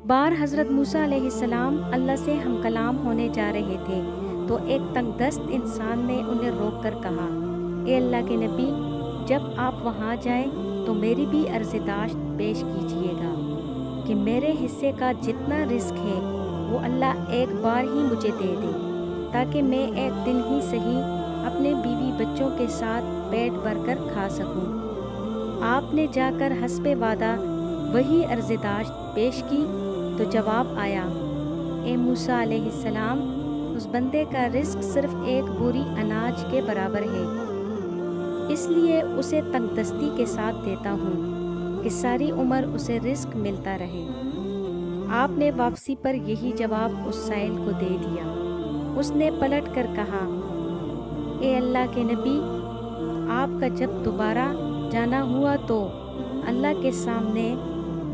بار حضرت موسیٰ علیہ السلام اللہ سے ہم کلام ہونے جا رہے تھے تو ایک تنگ دست انسان نے انہیں روک کر کہا، اے اللہ کے نبی، جب آپ وہاں جائیں تو میری بھی عرض داشت پیش کیجیے گا کہ میرے حصے کا جتنا رزق ہے وہ اللہ ایک بار ہی مجھے دے دے، تاکہ میں ایک دن ہی صحیح اپنے بیوی بچوں کے ساتھ پیٹ بھر کر کھا سکوں۔ آپ نے جا کر حسب وعدہ وہی عرض داشت پیش کی تو جواب آیا، اے موسیٰ علیہ السلام، اس بندے کا رزق صرف ایک بوری اناج کے برابر ہے، اس لیے اسے تنگ دستی کے ساتھ دیتا ہوں کہ ساری عمر اسے رزق ملتا رہے۔ آپ نے واپسی پر یہی جواب اس سائل کو دے دیا۔ اس نے پلٹ کر کہا، اے اللہ کے نبی، آپ کا جب دوبارہ جانا ہوا تو اللہ کے سامنے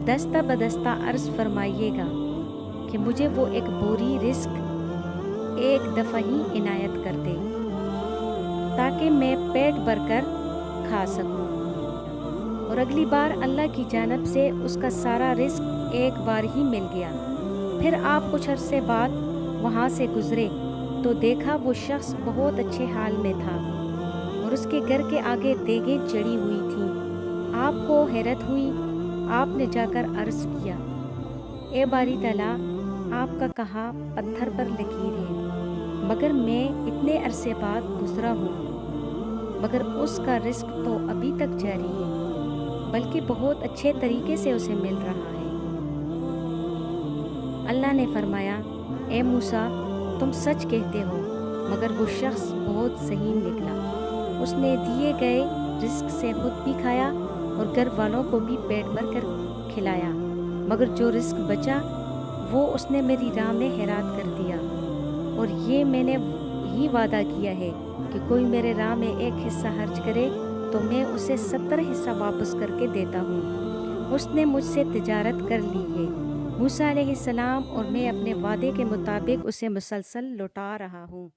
دستہ بدستہ عرض فرمائیے گا کہ مجھے وہ ایک بوری رزق ایک دفعہ ہی عنایت کر دے تاکہ میں پیٹ بھر کر کھا سکوں۔ اور اگلی بار اللہ کی جانب سے اس کا سارا رزق ایک بار ہی مل گیا۔ پھر آپ کچھ عرصے بعد وہاں سے گزرے تو دیکھا وہ شخص بہت اچھے حال میں تھا اور اس کے گھر کے آگے دیگیں چڑھی ہوئی تھیں۔ آپ کو حیرت ہوئی۔ آپ نے جا کر عرض کیا، اے باری تعالیٰ، آپ کا کہا پتھر پر لکیر ہے، مگر میں اتنے عرصے بعد گزرا ہوں، مگر اس کا رزق تو ابھی تک جاری ہے، بلکہ بہت اچھے طریقے سے اسے مل رہا ہے۔ اللہ نے فرمایا، اے موسیٰ، تم سچ کہتے ہو، مگر وہ شخص بہت ذہین نکلا۔ اس نے دیے گئے رزق سے خود بھی کھایا اور گھر والوں کو بھی پیٹ بھر کر کھلایا، مگر جو رزق بچا وہ اس نے میری راہ میں خیرات کر دیا، اور یہ میں نے یہی وعدہ کیا ہے کہ کوئی میرے راہ میں ایک حصہ خرچ کرے تو میں اسے 70 حصہ واپس کر کے دیتا ہوں۔ اس نے مجھ سے تجارت کر لی ہے موسیٰ علیہ السلام، اور میں اپنے وعدے کے مطابق اسے مسلسل لوٹا رہا ہوں۔